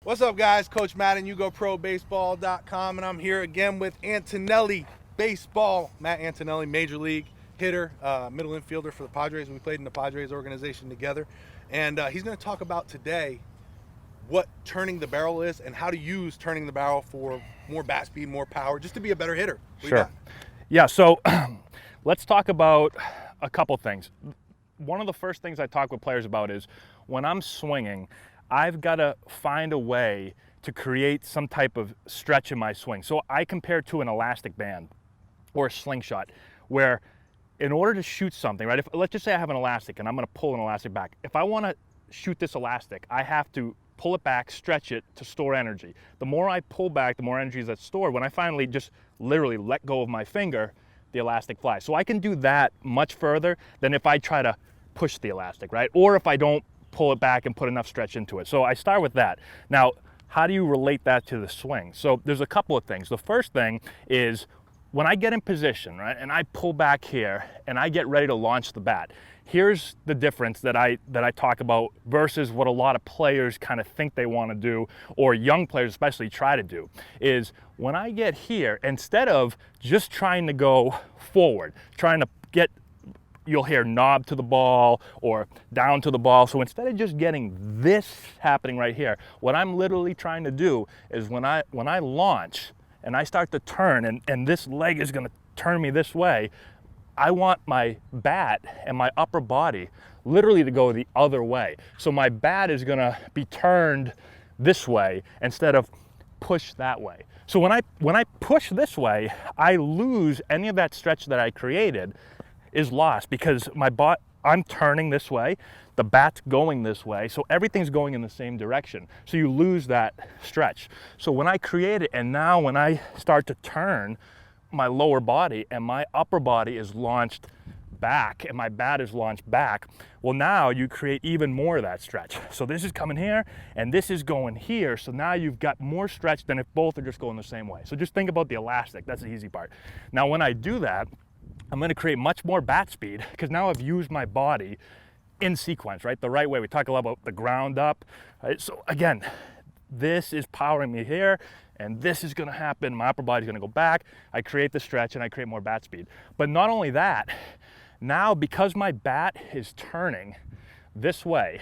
What's up, guys? Coach Matt and YouGoProBaseball.com, and I'm here again with Antonelli Baseball. Matt Antonelli, Major League Hitter, middle infielder for the Padres. We played in the Padres organization together, and he's going to talk about today what turning the barrel is and how to use turning the barrel for more bat speed, more power, just to be a better hitter. Sure. Yeah, so let's talk about a couple things. One of the first things I talk with players about is when I'm swinging, I've got to find a way to create some type of stretch in my swing. So I compare to an elastic band or a slingshot, where in order to shoot something, right, let's just say I have an elastic and I'm going to pull an elastic back. If I want to shoot this elastic, I have to pull it back, stretch it to store energy. The more I pull back, the more energy that's stored. When I finally just literally let go of my finger, the elastic flies. So I can do that much further than if I try to push the elastic, right? Or if I don't pull it back and put enough stretch into it. So I start with that. Now, how do you relate that to the swing? So there's a couple of things. The first thing is when I get in position, right, and I pull back here and I get ready to launch the bat, here's the difference that I talk about versus what a lot of players kind of think they want to do, or young players especially try to do, is when I get here, instead of just trying to go forward, trying to get, you'll hear knob to the ball or down to the ball. So instead of just getting this happening right here, what I'm literally trying to do is when I launch and I start to turn and this leg is going to turn me this way, I want my bat and my upper body literally to go the other way. So my bat is going to be turned this way instead of push that way. So when I push this way, I lose any of that stretch that I created is lost because I'm turning this way, the bat's going this way, so everything's going in the same direction. So you lose that stretch. So when I create it, and now when I start to turn, my lower body and my upper body is launched back and my bat is launched back, well, now you create even more of that stretch. So this is coming here and this is going here, so now you've got more stretch than if both are just going the same way. So just think about the elastic. That's the easy part. Now when I do that, I'm going to create much more bat speed because now I've used my body in sequence, right? The right way. We talk a lot about the ground up, right? So again, this is powering me here and this is going to happen. My upper body's going to go back. I create the stretch and I create more bat speed. But not only that, now because my bat is turning this way,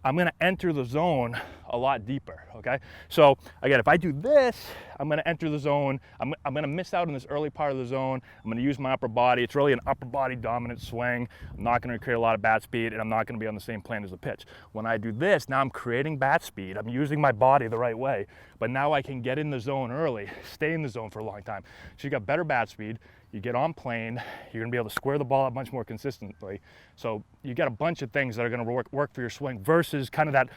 I'm going to enter the zone a lot deeper, okay? So again, if I do this, I'm going to enter the zone. I'm going to miss out on this early part of the zone. I'm going to use my upper body. It's really an upper body dominant swing. I'm not going to create a lot of bat speed, and I'm not going to be on the same plane as the pitch. When I do this, now I'm creating bat speed. I'm using my body the right way, but now I can get in the zone early, stay in the zone for a long time. So you got better bat speed. You get on plane, you're going to be able to square the ball up much more consistently. So you got a bunch of things that are going to work for your swing versus kind of that,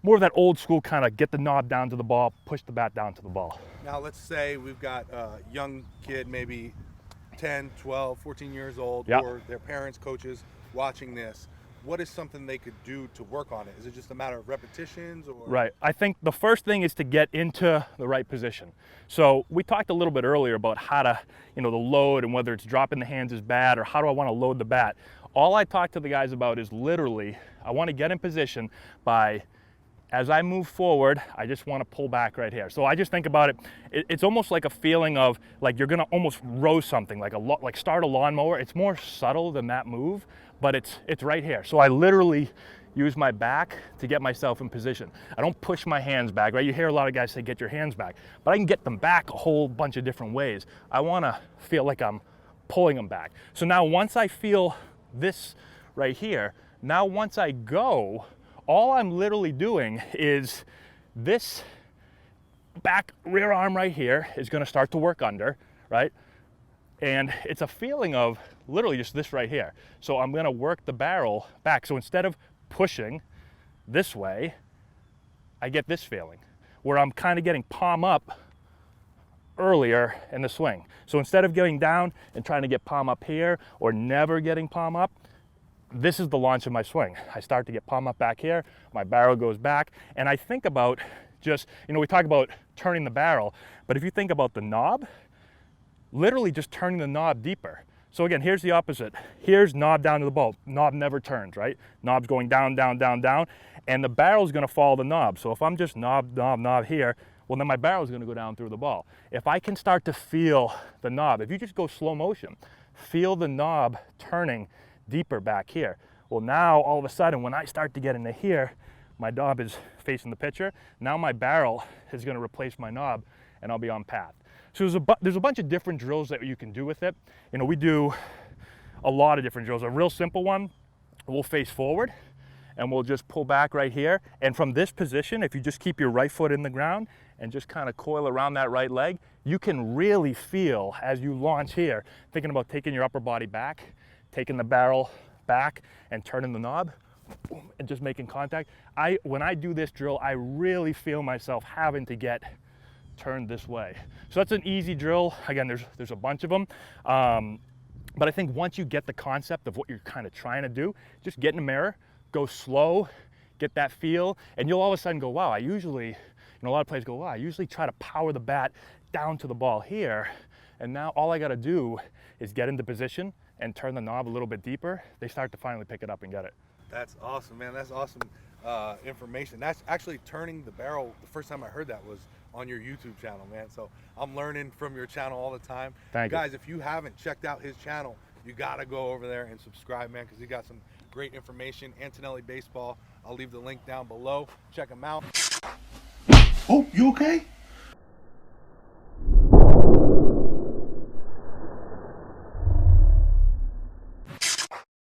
more of that old school kind of get the knob down to the ball, push the bat down to the ball. Now let's say we've got a young kid, maybe 10, 12, 14 years old, Yep. or their parents, coaches watching this. What is something they could do to work on it? Is it just a matter of repetitions? Or? Right. I think the first thing is to get into the right position. So we talked a little bit earlier about how to, the load and whether it's dropping the hands is bad or how do I want to load the bat. All I talk to the guys about is literally, I want to get in position by, as I move forward, I just want to pull back right here. So I just think about it, it's almost like a feeling of like you're going to almost row something, like start a lawnmower. It's more subtle than that move, but it's right here. So I literally use my back to get myself in position. I don't push my hands back, right? You hear a lot of guys say, get your hands back, but I can get them back a whole bunch of different ways. I want to feel like I'm pulling them back. So now once I feel this right here, now once I go, all I'm literally doing is this back rear arm right here is going to start to work under, right? And it's a feeling of literally just this right here. So I'm going to work the barrel back. So instead of pushing this way, I get this feeling where I'm kind of getting palm up earlier in the swing. So instead of getting down and trying to get palm up here or never getting palm up, this is the launch of my swing. I start to get palm up back here, my barrel goes back, and I think about just, we talk about turning the barrel, but if you think about the knob, literally just turning the knob deeper. So again, here's the opposite. Here's knob down to the ball. Knob never turns, right? Knob's going down, down, down, down. and the barrel's gonna follow the knob. So if I'm just knob here, well then my barrel's gonna go down through the ball. If I can start to feel the knob, if you just go slow motion, feel the knob turning deeper back here. Well now, all of a sudden, when I start to get into here, my knob is facing the pitcher. Now my barrel is gonna replace my knob and I'll be on path. So there's a bunch of different drills that you can do with it. You know, we do a lot of different drills. A real simple one, we'll face forward and we'll just pull back right here. And from this position, if you just keep your right foot in the ground and just kind of coil around that right leg, you can really feel as you launch here, thinking about taking your upper body back, taking the barrel back and turning the knob and just making contact. When I do this drill, I really feel myself having to get turned this way. So that's an easy drill. Again, there's a bunch of them. But I think once you get the concept of what you're kind of trying to do, just get in the mirror, go slow, get that feel, and you'll all of a sudden go, wow, I usually, a lot of players go, wow, I usually try to power the bat down to the ball here, and now all I gotta do is get into position and turn the knob a little bit deeper. They start to finally pick it up and get it. That's awesome, man. That's awesome information. That's actually turning the barrel. The first time I heard that was on your YouTube channel, man. So I'm learning from your channel all the time. Thank you. Guys, if you haven't checked out his channel, you gotta go over there and subscribe, man, because he got some great information. Antonelli Baseball. I'll leave the link down below. Check him out. Oh, you okay?